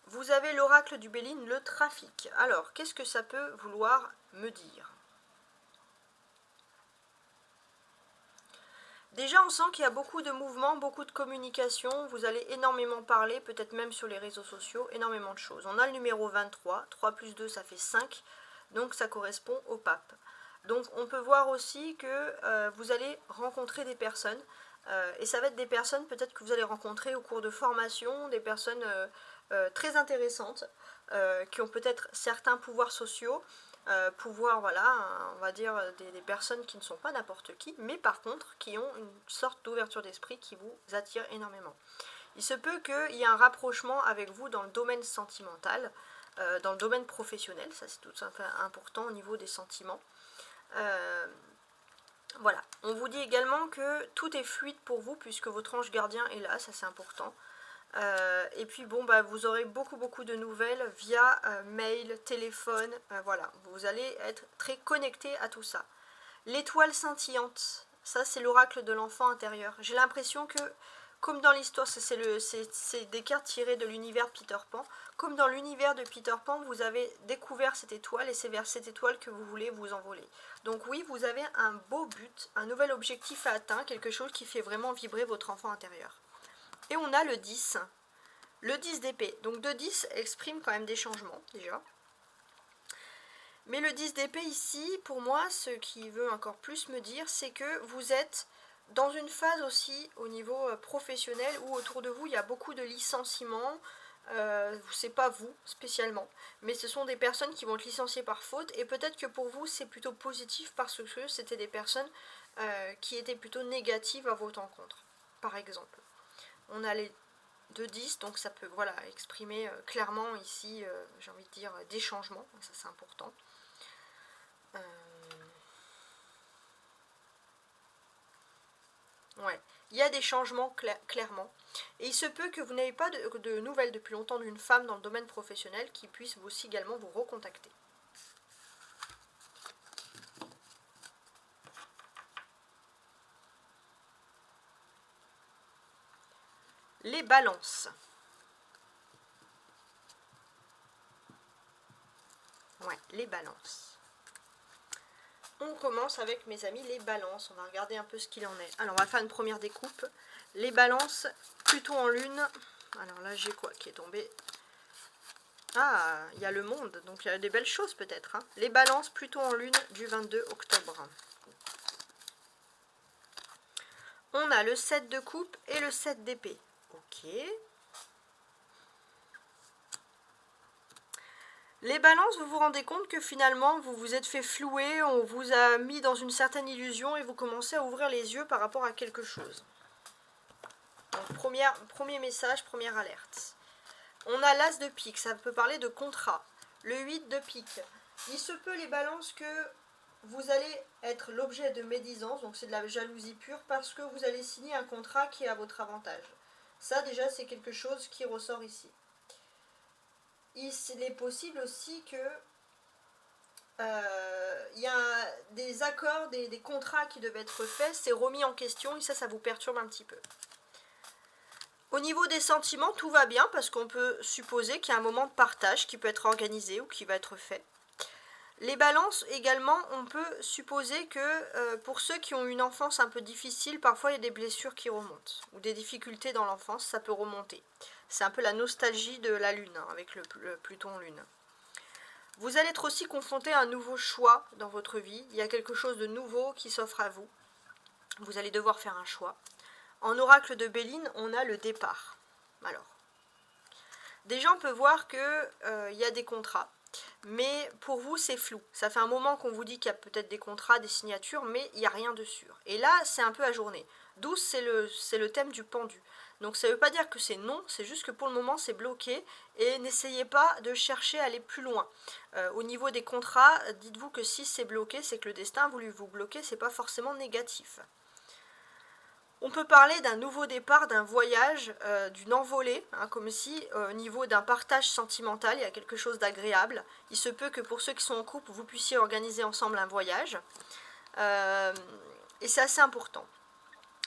[SPEAKER 1] Vous avez l'oracle du Béline, le trafic. Alors, qu'est-ce que ça peut vouloir me dire? Déjà, on sent qu'il y a beaucoup de mouvements, beaucoup de communication. Vous allez énormément parler, peut-être même sur les réseaux sociaux, énormément de choses. On a le numéro 23, 3 plus 2, ça fait 5, donc ça correspond au pape. Donc on peut voir aussi que vous allez rencontrer des personnes, et ça va être des personnes peut-être que vous allez rencontrer au cours de formation, des personnes très intéressantes, qui ont peut-être certains pouvoirs sociaux, voilà, on va dire des personnes qui ne sont pas n'importe qui, mais par contre qui ont une sorte d'ouverture d'esprit qui vous attire énormément. Il se peut qu'il y ait un rapprochement avec vous dans le domaine sentimental, dans le domaine professionnel, ça c'est tout simplement important au niveau des sentiments. Voilà, on vous dit également que tout est fluide pour vous puisque votre ange gardien est là, ça c'est important. Et puis bon, vous aurez beaucoup de nouvelles via mail, téléphone, voilà, vous allez être très connecté à tout ça. L'étoile scintillante, ça c'est l'oracle de l'enfant intérieur. J'ai l'impression que comme dans l'histoire, c'est des cartes tirées de l'univers de Peter Pan. Comme dans l'univers de Peter Pan, vous avez découvert cette étoile et c'est vers cette étoile que vous voulez vous envoler. Donc oui, vous avez un beau but, un nouvel objectif à atteindre, quelque chose qui fait vraiment vibrer votre enfant intérieur. Et on a le 10. Le 10 d'épée. Donc 2-10 exprime quand même des changements déjà. Mais le 10 d'épée ici, pour moi, ce qui veut encore plus me dire, c'est que vous êtes dans une phase aussi au niveau professionnel où autour de vous il y a beaucoup de licenciements. C'est pas vous spécialement, mais ce sont des personnes qui vont être licenciées par faute, et peut-être que pour vous c'est plutôt positif parce que c'était des personnes qui étaient plutôt négatives à votre encontre. Par exemple, on a les 2-10, donc ça peut voilà, exprimer clairement ici, j'ai envie de dire, des changements, ça c'est important. Ouais, il y a des changements clairement. Et il se peut que vous n'ayez pas de nouvelles depuis longtemps d'une femme dans le domaine professionnel qui puisse aussi également vous recontacter. Les balances. Ouais, les balances. On commence avec, mes amis, les balances. On va regarder un peu ce qu'il en est. Alors, on va faire une première découpe. Les balances, plutôt en lune. Alors là, j'ai quoi qui est tombé? Ah, il y a le monde. Donc, il y a des belles choses peut-être. Hein. Les balances, plutôt en lune, du 22 octobre. On a le 7 de coupe et le 7 d'épée. Ok. Les balances, vous vous rendez compte que finalement, vous vous êtes fait flouer, on vous a mis dans une certaine illusion et vous commencez à ouvrir les yeux par rapport à quelque chose. Donc, premier message, première alerte. On a l'as de pique, ça peut parler de contrat. Le 8 de pique. Il se peut, les balances, que vous allez être l'objet de médisance, donc c'est de la jalousie pure, parce que vous allez signer un contrat qui est à votre avantage. Ça, déjà, c'est quelque chose qui ressort ici. Il est possible aussi que il y a des accords, des contrats qui devaient être faits, c'est remis en question et ça vous perturbe un petit peu. Au niveau des sentiments, tout va bien parce qu'on peut supposer qu'il y a un moment de partage qui peut être organisé ou qui va être fait. Les balances également, on peut supposer que pour ceux qui ont une enfance un peu difficile, parfois il y a des blessures qui remontent ou des difficultés dans l'enfance, ça peut remonter. C'est un peu la nostalgie de la lune hein, avec le Pluton en lune. Vous allez être aussi confronté à un nouveau choix dans votre vie. Il y a quelque chose de nouveau qui s'offre à vous. Vous allez devoir faire un choix. En oracle de Béline, on a le départ. Alors, déjà on peut voir qu'il y a des contrats. Mais pour vous, c'est flou. Ça fait un moment qu'on vous dit qu'il y a peut-être des contrats, des signatures, mais il n'y a rien de sûr. Et là, c'est un peu ajourné. 12, c'est le thème du pendu. Donc ça ne veut pas dire que c'est non, c'est juste que pour le moment, c'est bloqué. Et n'essayez pas de chercher à aller plus loin. Au niveau des contrats, dites-vous que si c'est bloqué, c'est que le destin a voulu vous bloquer, c'est pas forcément négatif. On peut parler d'un nouveau départ, d'un voyage, d'une envolée, hein, comme si au niveau d'un partage sentimental, il y a quelque chose d'agréable. Il se peut que pour ceux qui sont en couple, vous puissiez organiser ensemble un voyage. Et c'est assez important.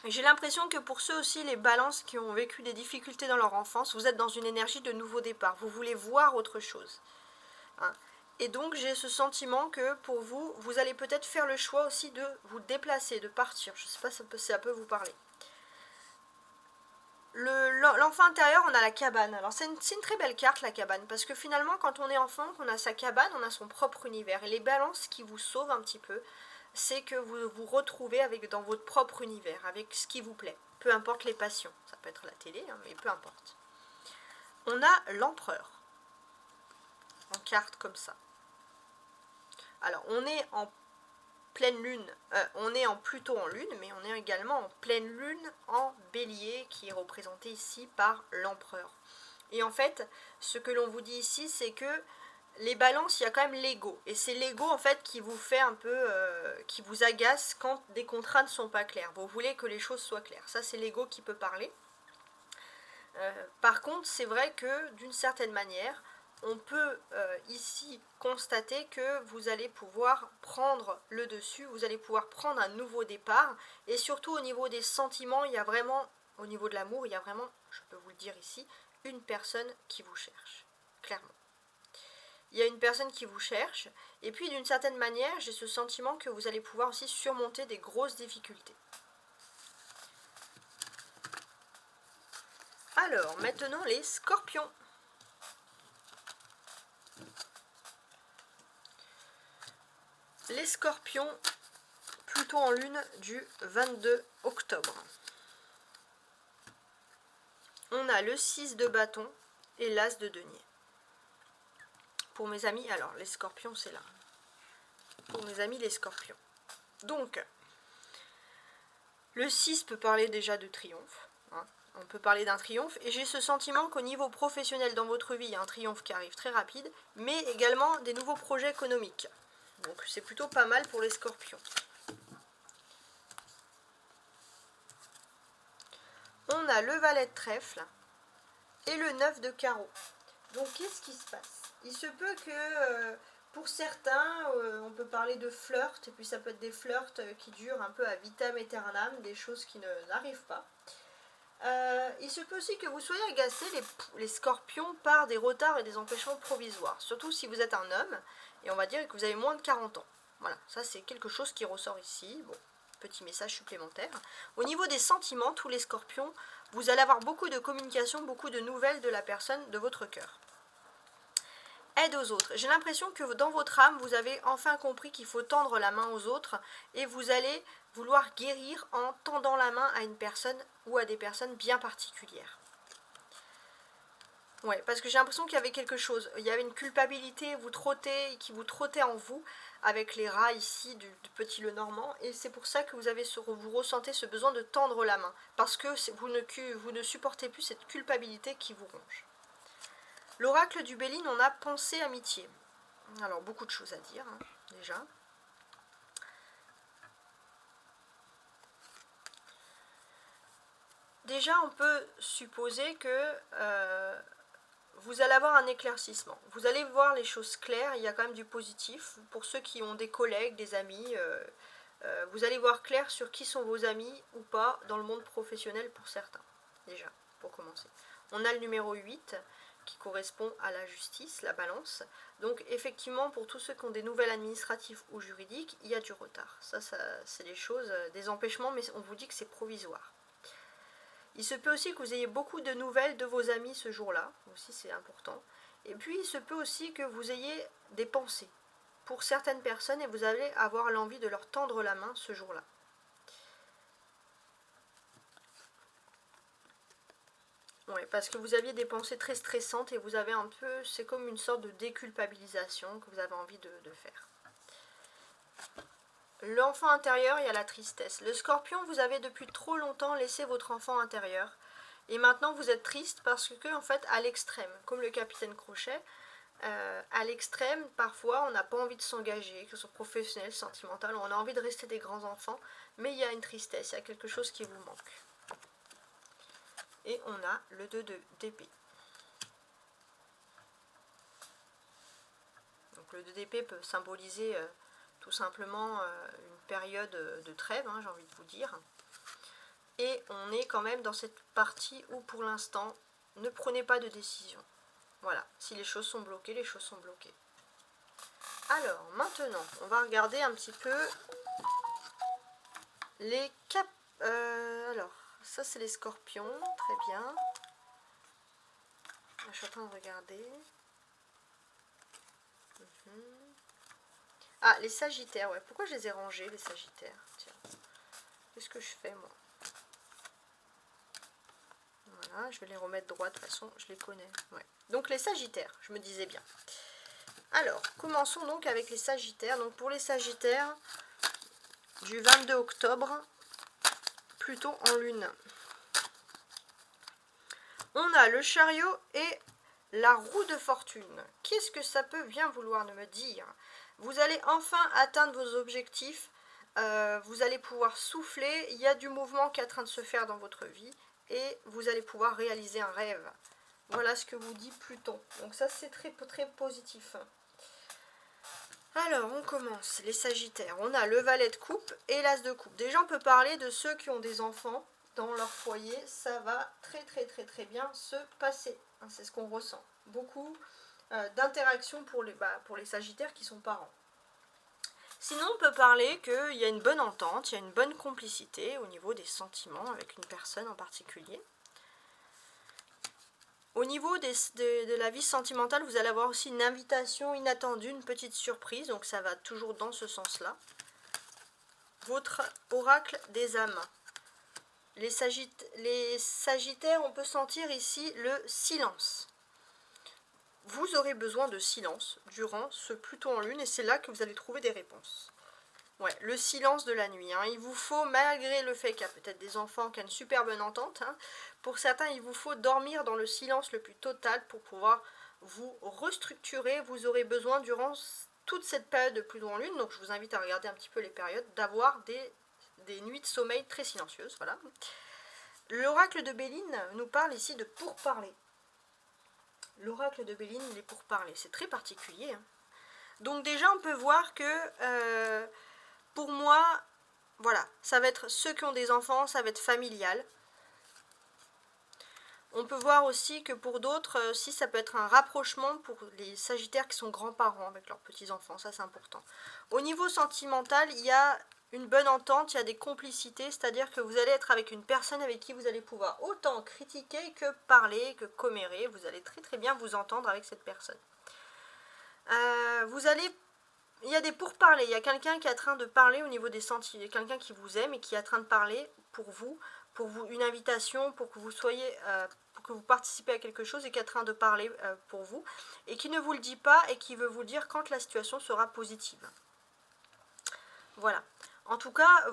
[SPEAKER 1] J'ai l'impression que pour ceux aussi, les balances qui ont vécu des difficultés dans leur enfance, vous êtes dans une énergie de nouveau départ. Vous voulez voir autre chose. Hein. Et donc j'ai ce sentiment que pour vous, vous allez peut-être faire le choix aussi de vous déplacer, de partir. Je ne sais pas si ça peut vous parler. L'enfant intérieur, on a la cabane. Alors c'est une très belle carte, la cabane, parce que finalement quand on est enfant, qu'on a sa cabane, on a son propre univers. Et les balances qui vous sauvent un petit peu, c'est que vous vous retrouvez dans votre propre univers, avec ce qui vous plaît. Peu importe les passions, ça peut être la télé, hein, mais peu importe. On a l'empereur, en carte comme ça. Alors on est en pleine lune, on est en Pluton en lune, mais on est également en pleine lune en bélier, qui est représenté ici par l'empereur. Et en fait, ce que l'on vous dit ici, c'est que les balances, il y a quand même l'ego. Et c'est l'ego en fait qui vous fait un peu, qui vous agace quand des contrats ne sont pas clairs. Vous voulez que les choses soient claires. Ça, c'est l'ego qui peut parler. Par contre, c'est vrai que d'une certaine manière, on peut ici constater que vous allez pouvoir prendre le dessus, vous allez pouvoir prendre un nouveau départ, et surtout au niveau des sentiments, il y a vraiment au niveau de l'amour, il y a vraiment, je peux vous le dire ici, une personne qui vous cherche, clairement. Il y a une personne qui vous cherche, et puis d'une certaine manière, j'ai ce sentiment que vous allez pouvoir aussi surmonter des grosses difficultés. Alors, maintenant les scorpions. Les scorpions, Pluton en lune du 22 octobre. On a le 6 de bâton et l'as de denier. Pour mes amis, alors les scorpions c'est là. Pour mes amis les scorpions. Donc, le 6 peut parler déjà de triomphe. Hein. On peut parler d'un triomphe. Et j'ai ce sentiment qu'au niveau professionnel dans votre vie, il y a un triomphe qui arrive très rapide. Mais également des nouveaux projets économiques. Donc c'est plutôt pas mal pour les scorpions. On a le valet de trèfle et le 9 de carreau. Donc qu'est-ce qui se passe? Il se peut que pour certains, on peut parler de flirt, et puis ça peut être des flirts qui durent un peu à vitam aeternam, des choses qui n'arrivent pas. Il se peut aussi que vous soyez agacés, les scorpions, par des retards et des empêchements provisoires. Surtout si vous êtes un homme, et on va dire que vous avez moins de 40 ans. Voilà, ça c'est quelque chose qui ressort ici. Bon, petit message supplémentaire. Au niveau des sentiments, tous les scorpions, vous allez avoir beaucoup de communication, beaucoup de nouvelles de la personne de votre cœur. Aide aux autres. J'ai l'impression que dans votre âme, vous avez enfin compris qu'il faut tendre la main aux autres et vous allez vouloir guérir en tendant la main à une personne ou à des personnes bien particulières. Ouais, parce que j'ai l'impression qu'il y avait quelque chose. Il y avait une culpabilité qui vous trottait en vous avec les rats ici du petit Lenormand. Et c'est pour ça que vous ressentez ce besoin de tendre la main. Parce que vous ne supportez plus cette culpabilité qui vous ronge. L'oracle du Béline, on a pensée amitié. Alors, beaucoup de choses à dire, hein, déjà. Déjà, on peut supposer que vous allez avoir un éclaircissement. Vous allez voir les choses claires, il y a quand même du positif. Pour ceux qui ont des collègues, des amis, vous allez voir clair sur qui sont vos amis ou pas dans le monde professionnel pour certains. Déjà, pour commencer. On a le numéro 8 qui correspond à la justice, la balance. Donc effectivement, pour tous ceux qui ont des nouvelles administratives ou juridiques, il y a du retard. Ça c'est des choses, des empêchements, mais on vous dit que c'est provisoire. Il se peut aussi que vous ayez beaucoup de nouvelles de vos amis ce jour-là, aussi c'est important. Et puis il se peut aussi que vous ayez des pensées pour certaines personnes et vous allez avoir l'envie de leur tendre la main ce jour-là. Oui, parce que vous aviez des pensées très stressantes et vous avez un peu, c'est comme une sorte de déculpabilisation que vous avez envie de faire. L'enfant intérieur, il y a la tristesse. Le scorpion, vous avez depuis trop longtemps laissé votre enfant intérieur. Et maintenant, vous êtes triste parce que, en fait, à l'extrême, comme le capitaine Crochet, à l'extrême, parfois, on n'a pas envie de s'engager, que ce soit professionnel, sentimental, on a envie de rester des grands enfants, mais il y a une tristesse, il y a quelque chose qui vous manque. Et on a le 2 d'épée. Donc le 2 d'épée peut symboliser tout simplement une période de trêve, hein, j'ai envie de vous dire. Et on est quand même dans cette partie où pour l'instant, ne prenez pas de décision. Voilà, si les choses sont bloquées, les choses sont bloquées. Alors, maintenant, on va regarder un petit peu les cap... alors, ça c'est les scorpions, très bien. Je suis en train de regarder. Ah, les sagittaires, ouais. Pourquoi je les ai rangés, les sagittaires? Tiens, qu'est-ce que je fais, moi? Voilà, je vais les remettre droit, de toute façon, je les connais. Ouais. Donc, les sagittaires, je me disais bien. Alors, commençons donc avec les sagittaires. Donc, pour les sagittaires, du 22 octobre, Pluton en lune. On a le chariot et la roue de fortune. Qu'est-ce que ça peut bien vouloir me dire? Vous allez enfin atteindre vos objectifs. Vous allez pouvoir souffler. Il y a du mouvement qui est en train de se faire dans votre vie. Et vous allez pouvoir réaliser un rêve. Voilà ce que vous dit Pluton. Donc ça, c'est très, très positif. Alors, on commence. Les sagittaires. On a le valet de coupe et l'as de coupe. Déjà, on peut parler de ceux qui ont des enfants dans leur foyer, ça va très bien se passer. Hein, c'est ce qu'on ressent. Beaucoup d'interactions pour les Sagittaires qui sont parents. Sinon, on peut parler qu'il y a une bonne entente, il y a une bonne complicité au niveau des sentiments avec une personne en particulier. Au niveau de la vie sentimentale, vous allez avoir aussi une invitation inattendue, une petite surprise, donc ça va toujours dans ce sens-là. Votre oracle des âmes. Les Sagittaires, on peut sentir ici le silence. Vous aurez besoin de silence durant ce Pluton en Lune et c'est là que vous allez trouver des réponses. Ouais, le silence de la nuit. Hein. Il vous faut, malgré le fait qu'il y a peut-être des enfants qui ont une super bonne entente, hein, pour certains, il vous faut dormir dans le silence le plus total pour pouvoir vous restructurer. Vous aurez besoin durant toute cette période de Pluton en Lune, donc je vous invite à regarder un petit peu les périodes, d'avoir des nuits de sommeil très silencieuses. Voilà. L'oracle de Béline nous parle ici de pourparlers. L'oracle de Béline, il est pourparlers. C'est très particulier. Hein. Donc déjà, on peut voir que pour moi, voilà, ça va être ceux qui ont des enfants, ça va être familial. On peut voir aussi que pour d'autres, si ça peut être un rapprochement pour les Sagittaires qui sont grands-parents avec leurs petits-enfants, ça c'est important. Au niveau sentimental, il y a une bonne entente, il y a des complicités, c'est-à-dire que vous allez être avec une personne avec qui vous allez pouvoir autant critiquer que parler, que commérer, vous allez très bien vous entendre avec cette personne. Il y a des pourparlers, il y a quelqu'un qui est en train de parler au niveau des sentiments, quelqu'un qui vous aime et qui est en train de parler pour vous une invitation, pour que vous soyez, pour que vous participez à quelque chose et qui est en train de parler pour vous et qui ne vous le dit pas et qui veut vous le dire quand la situation sera positive. Voilà. En tout cas,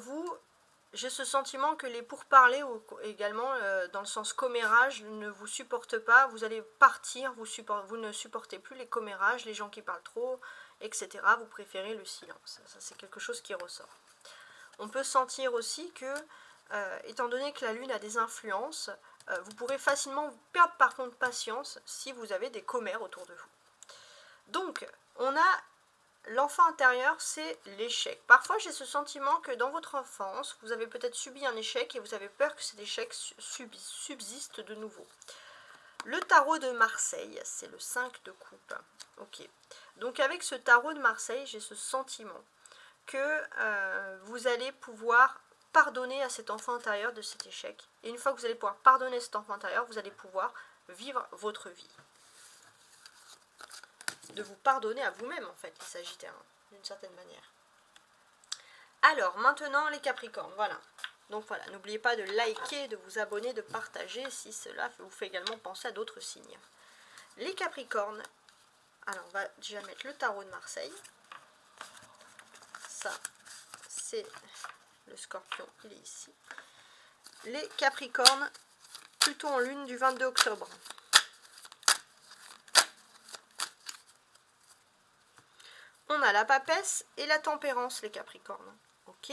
[SPEAKER 1] j'ai ce sentiment que les pourparlers ou également dans le sens commérage ne vous supportent pas, vous allez partir, vous ne supportez plus les commérages, les gens qui parlent trop, etc. Vous préférez le silence. Ça, c'est quelque chose qui ressort. On peut sentir aussi que, étant donné que la Lune a des influences, vous pourrez facilement perdre par contre patience si vous avez des commères autour de vous. Donc, on a l'enfant intérieur, c'est l'échec. Parfois, j'ai ce sentiment que dans votre enfance, vous avez peut-être subi un échec et vous avez peur que cet échec subsiste de nouveau. Le tarot de Marseille, c'est le 5 de coupe. Ok. Donc avec ce tarot de Marseille, j'ai ce sentiment que vous allez pouvoir pardonner à cet enfant intérieur de cet échec. Et une fois que vous allez pouvoir pardonner à cet enfant intérieur, vous allez pouvoir vivre votre vie. De vous pardonner à vous-même, en fait, les Sagittaires, hein, d'une certaine manière. Alors, maintenant, les Capricornes, voilà. Donc voilà, n'oubliez pas de liker, de vous abonner, de partager, si cela vous fait également penser à d'autres signes. Les Capricornes, alors on va déjà mettre le tarot de Marseille. Ça, c'est le Scorpion, il est ici. Les Capricornes, Pluton en Lune du 22 octobre. On a la papesse et la tempérance, les Capricornes. Ok.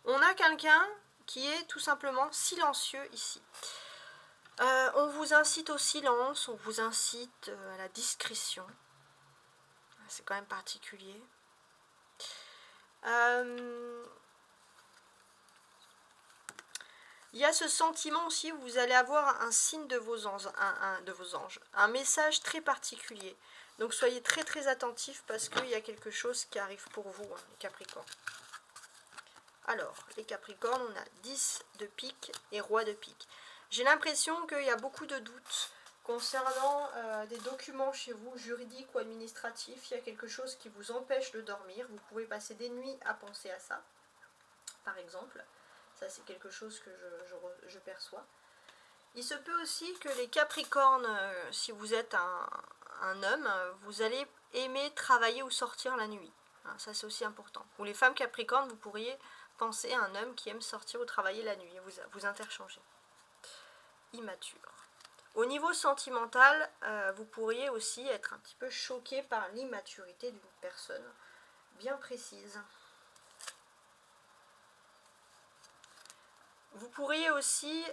[SPEAKER 1] On a quelqu'un qui est tout simplement silencieux ici. On vous incite au silence, on vous incite à la discrétion. C'est quand même particulier. Il y a ce sentiment aussi où vous allez avoir un signe de vos anges, un message très particulier. Donc soyez très attentifs parce qu'il y a quelque chose qui arrive pour vous, hein, les Capricornes. Alors, les Capricornes, on a 10 de pique et roi de pique. J'ai l'impression qu'il y a beaucoup de doutes concernant des documents chez vous, juridiques ou administratifs. Il y a quelque chose qui vous empêche de dormir. Vous pouvez passer des nuits à penser à ça, par exemple. Ça, c'est quelque chose que je perçois. Il se peut aussi que les Capricornes, si vous êtes un homme, vous allez aimer travailler ou sortir la nuit. Hein, ça, c'est aussi important. Ou les femmes Capricornes, vous pourriez penser à un homme qui aime sortir ou travailler la nuit. Vous interchangez. Immature. Au niveau sentimental, vous pourriez aussi être un petit peu choqué par l'immaturité d'une personne bien précise. Vous pourriez aussi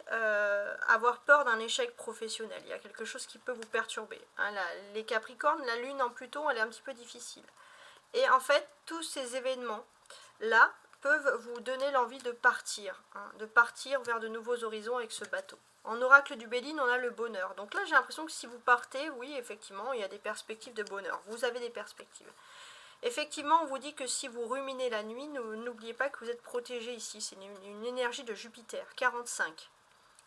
[SPEAKER 1] avoir peur d'un échec professionnel. Il y a quelque chose qui peut vous perturber. Hein, les Capricornes, la Lune en Pluton, elle est un petit peu difficile. Et en fait, tous ces événements-là peuvent vous donner l'envie de partir, hein, de partir vers de nouveaux horizons avec ce bateau. En oracle du Béline, on a le bonheur. Donc là, j'ai l'impression que si vous partez, oui, effectivement, il y a des perspectives de bonheur. Vous avez des perspectives. Effectivement, on vous dit que si vous ruminez la nuit, n'oubliez pas que vous êtes protégé ici. C'est une énergie de Jupiter. 45.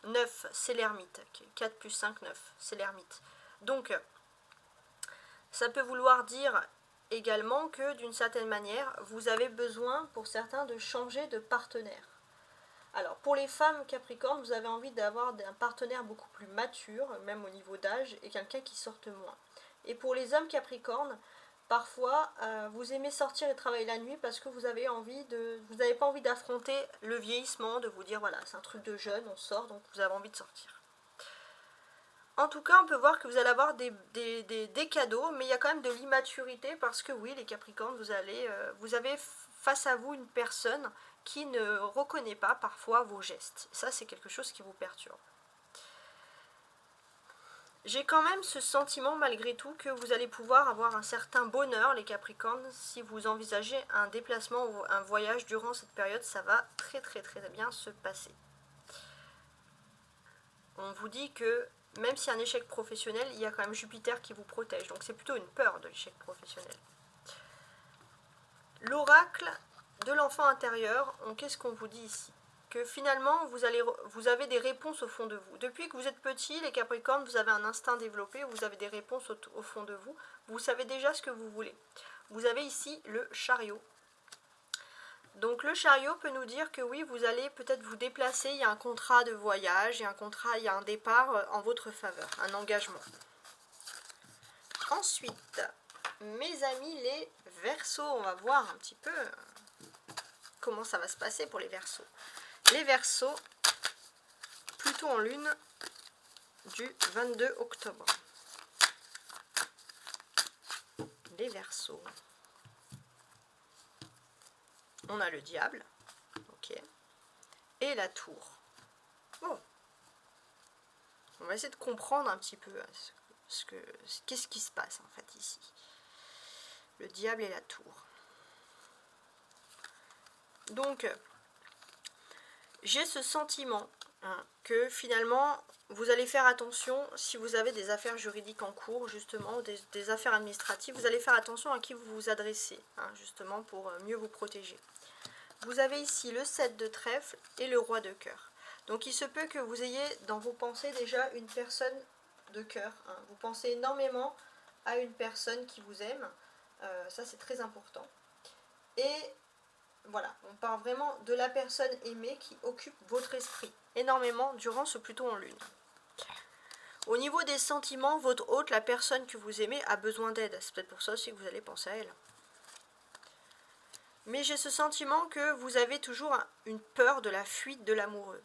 [SPEAKER 1] 9, c'est l'ermite. 4 plus 5, 9, c'est l'ermite. Donc, ça peut vouloir dire également que d'une certaine manière, vous avez besoin pour certains de changer de partenaire. Alors pour les femmes Capricorne, vous avez envie d'avoir un partenaire beaucoup plus mature, même au niveau d'âge, et quelqu'un qui sorte moins. Et pour les hommes Capricorne, parfois vous aimez sortir et travailler la nuit parce que vous n'avez pas envie d'affronter le vieillissement, de vous dire voilà, c'est un truc de jeune, on sort, donc vous avez envie de sortir. En tout cas, on peut voir que vous allez avoir des cadeaux, mais il y a quand même de l'immaturité parce que oui, les Capricornes, vous avez face à vous une personne qui ne reconnaît pas parfois vos gestes. Ça, c'est quelque chose qui vous perturbe. J'ai quand même ce sentiment malgré tout que vous allez pouvoir avoir un certain bonheur, les Capricornes, si vous envisagez un déplacement ou un voyage durant cette période, ça va très très très bien se passer. On vous dit que même si y a un échec professionnel, il y a quand même Jupiter qui vous protège. Donc c'est plutôt une peur de l'échec professionnel. L'oracle de l'enfant intérieur, qu'est-ce qu'on vous dit ici? Que finalement, vous avez des réponses au fond de vous. Depuis que vous êtes petit, les Capricornes, vous avez un instinct développé, vous avez des réponses au fond de vous. Vous savez déjà ce que vous voulez. Vous avez ici le chariot. Donc le chariot peut nous dire que oui, vous allez peut-être vous déplacer, il y a un contrat de voyage, il y a un départ en votre faveur, un engagement. Ensuite, mes amis les Verseaux, on va voir un petit peu comment ça va se passer pour les Verseaux. Les Verseaux, Pluton en lune du 22 octobre. Les Verseaux. On a le diable, ok, et la tour. Bon, on va essayer de comprendre un petit peu qu'est-ce qui se passe en fait ici. Le diable et la tour. Donc, j'ai ce sentiment que finalement, vous allez faire attention si vous avez des affaires juridiques en cours, justement, des affaires administratives, vous allez faire attention à qui vous vous adressez, justement, pour mieux vous protéger. Vous avez ici le 7 de trèfle et le roi de cœur. Donc il se peut que vous ayez dans vos pensées déjà une personne de cœur. Vous pensez énormément à une personne qui vous aime. Ça c'est très important. Et voilà, on parle vraiment de la personne aimée qui occupe votre esprit énormément durant ce Pluton en lune. Au niveau des sentiments, votre hôte, la personne que vous aimez, a besoin d'aide. C'est peut-être pour ça aussi que vous allez penser à elle. Mais j'ai ce sentiment que vous avez toujours une peur de la fuite de l'amoureux.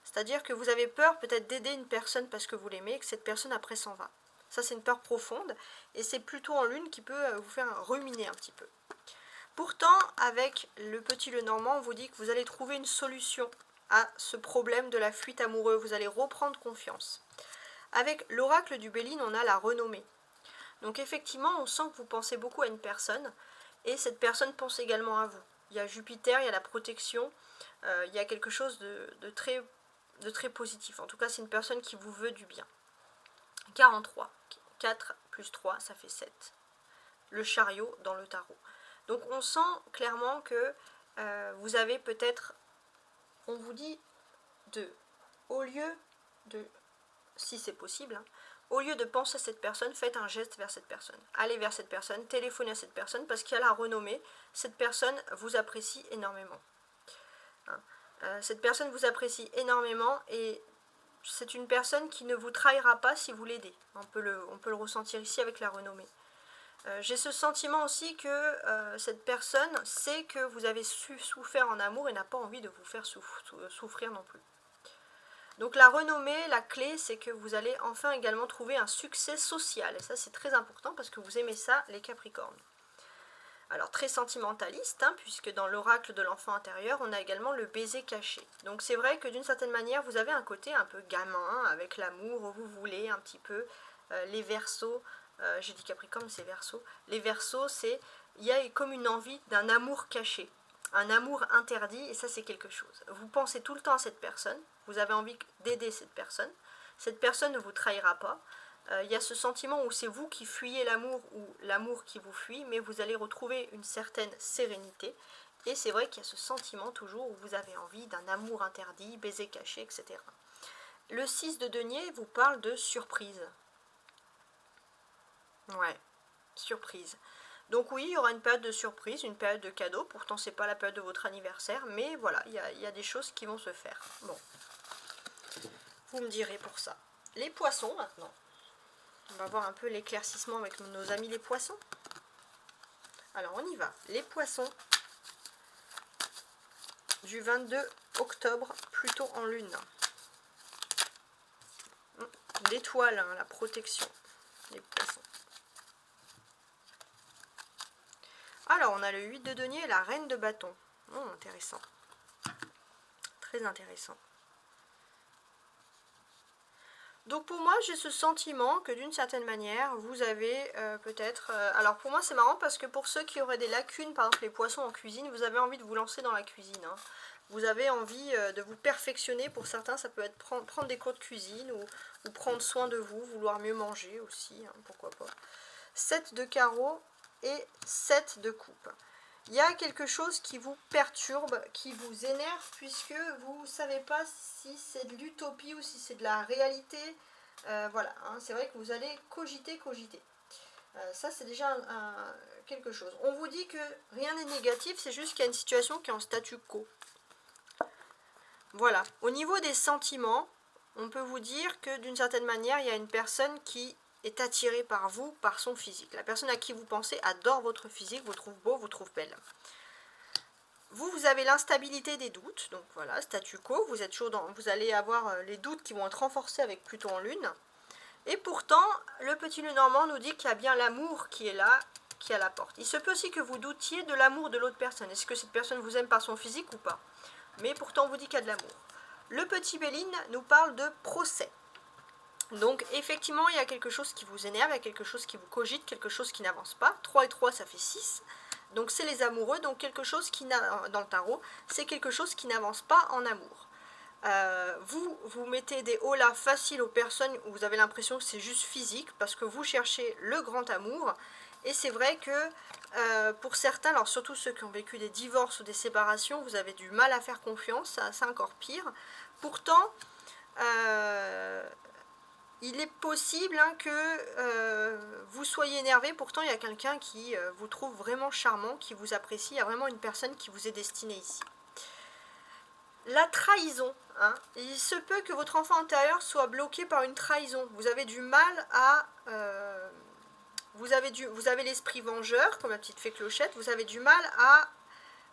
[SPEAKER 1] C'est-à-dire que vous avez peur peut-être d'aider une personne parce que vous l'aimez et que cette personne après s'en va. Ça c'est une peur profonde et c'est plutôt en lune qui peut vous faire ruminer un petit peu. Pourtant, avec le petit Lenormand, on vous dit que vous allez trouver une solution à ce problème de la fuite amoureuse. Vous allez reprendre confiance. Avec l'oracle du Béline, on a la renommée. Donc effectivement, on sent que vous pensez beaucoup à une personne. Et cette personne pense également à vous. Il y a Jupiter, il y a la protection, il y a quelque chose de très positif. En tout cas, c'est une personne qui vous veut du bien. 43. 4 plus 3, ça fait 7. Le chariot dans le tarot. Donc on sent clairement que vous avez peut-être, on vous dit au lieu de, si c'est possible, au lieu de penser à cette personne, faites un geste vers cette personne. Allez vers cette personne, téléphonez à cette personne parce qu'elle a renommée. Cette personne vous apprécie énormément. Cette personne vous apprécie énormément et c'est une personne qui ne vous trahira pas si vous l'aidez. On peut le ressentir ici avec la renommée. J'ai ce sentiment aussi que cette personne sait que vous avez souffert en amour et n'a pas envie de vous faire souffrir non plus. Donc la renommée, la clé, c'est que vous allez enfin également trouver un succès social. Et ça, c'est très important parce que vous aimez ça, les Capricornes. Alors très sentimentaliste, puisque dans l'oracle de l'enfant intérieur, on a également le baiser caché. Donc c'est vrai que d'une certaine manière, vous avez un côté un peu gamin, avec l'amour, où vous voulez un petit peu les Verseaux. J'ai dit Capricorne, c'est Verseaux. Les Verseaux, c'est il y a comme une envie d'un amour caché, un amour interdit, et ça c'est quelque chose. Vous pensez tout le temps à cette personne, vous avez envie d'aider cette personne ne vous trahira pas. Il y a ce sentiment où c'est vous qui fuyez l'amour ou l'amour qui vous fuit, mais vous allez retrouver une certaine sérénité. Et c'est vrai qu'il y a ce sentiment toujours où vous avez envie d'un amour interdit, baiser caché, etc. Le 6 de denier vous parle de surprise. Ouais, surprise. Donc oui, il y aura une période de surprise, une période de cadeau. Pourtant, c'est pas la période de votre anniversaire, mais voilà, il y a des choses qui vont se faire. Bon, vous me direz pour ça. Les poissons maintenant. On va voir un peu l'éclaircissement avec nos amis les poissons. Alors on y va. Les poissons du 22 octobre, Pluton en lune. L'étoile, hein, la protection. Les poissons. Alors on a le 8 de denier et la reine de bâton. Intéressant. Très intéressant. Donc pour moi, j'ai ce sentiment que d'une certaine manière, vous avez peut-être... alors pour moi, c'est marrant parce que pour ceux qui auraient des lacunes, par exemple les poissons en cuisine, vous avez envie de vous lancer dans la cuisine. Hein. Vous avez envie de vous perfectionner. Pour certains, ça peut être prendre des cours de cuisine ou prendre soin de vous, vouloir mieux manger aussi, hein, pourquoi pas. 7 de carreau et 7 de coupe. Il y a quelque chose qui vous perturbe, qui vous énerve, puisque vous ne savez pas si c'est de l'utopie ou si c'est de la réalité. Voilà, hein, c'est vrai que vous allez cogiter. Ça, c'est déjà quelque chose. On vous dit que rien n'est négatif, c'est juste qu'il y a une situation qui est en statu quo. Voilà. Au niveau des sentiments, on peut vous dire que d'une certaine manière, il y a une personne qui est attirée par vous, par son physique. La personne à qui vous pensez adore votre physique, vous trouve beau, vous trouve belle. Vous avez l'instabilité des doutes, donc voilà, statu quo, vous êtes chaud vous allez avoir les doutes qui vont être renforcés avec Pluton en lune. Et pourtant, le petit Lenormand nous dit qu'il y a bien l'amour qui est là, qui est à la porte. Il se peut aussi que vous doutiez de l'amour de l'autre personne. Est-ce que cette personne vous aime par son physique ou pas? Mais pourtant, on vous dit qu'il y a de l'amour. Le petit Béline nous parle de procès. Donc effectivement, il y a quelque chose qui vous énerve, il y a quelque chose qui vous cogite, quelque chose qui n'avance pas. 3 et 3, ça fait 6. Donc c'est les amoureux, donc quelque chose qui dans le tarot, c'est quelque chose qui n'avance pas en amour. Vous mettez des hauts là faciles aux personnes où vous avez l'impression que c'est juste physique, parce que vous cherchez le grand amour. Et c'est vrai que pour certains, alors surtout ceux qui ont vécu des divorces ou des séparations, vous avez du mal à faire confiance, c'est encore pire. Pourtant, il est possible que vous soyez énervé, pourtant il y a quelqu'un qui vous trouve vraiment charmant, qui vous apprécie, il y a vraiment une personne qui vous est destinée ici. La trahison, hein. Il se peut que votre enfant intérieur soit bloqué par une trahison. Vous avez du mal à... vous avez l'esprit vengeur, comme la petite fée Clochette, vous avez du mal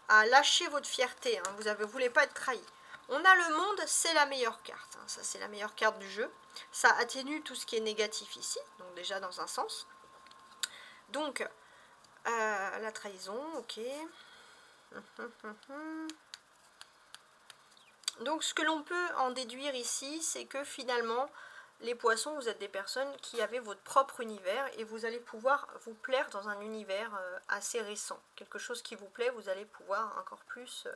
[SPEAKER 1] à lâcher votre fierté, hein. Vous ne voulez pas être trahi. On a le monde, c'est la meilleure carte, hein. Ça c'est la meilleure carte du jeu. Ça atténue tout ce qui est négatif ici, donc déjà dans un sens. Donc, la trahison, ok. Donc ce que l'on peut en déduire ici, c'est que finalement, les poissons, vous êtes des personnes qui avez votre propre univers et vous allez pouvoir vous plaire dans un univers assez récent. Quelque chose qui vous plaît, vous allez pouvoir encore plus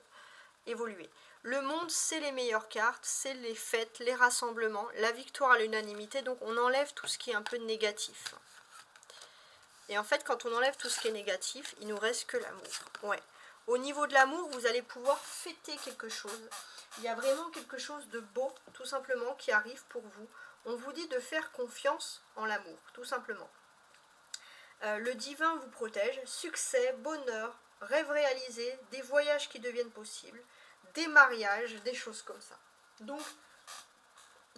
[SPEAKER 1] évoluer. Le monde, c'est les meilleures cartes, c'est les fêtes, les rassemblements, la victoire à l'unanimité, donc on enlève tout ce qui est un peu négatif. Et en fait, quand on enlève tout ce qui est négatif, il nous reste que l'amour. Ouais. Au niveau de l'amour, vous allez pouvoir fêter quelque chose. Il y a vraiment quelque chose de beau, tout simplement, qui arrive pour vous. On vous dit de faire confiance en l'amour, tout simplement. Le divin vous protège, succès, bonheur, rêves réalisés, des voyages qui deviennent possibles, des mariages, des choses comme ça. Donc,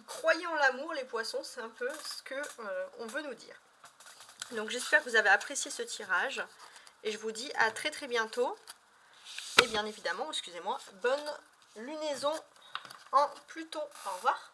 [SPEAKER 1] croyez en l'amour, les poissons, c'est un peu ce qu'on veut nous dire. Donc, j'espère que vous avez apprécié ce tirage. Et je vous dis à très très bientôt. Et bien évidemment, excusez-moi, bonne lunaison en Pluton. Au revoir.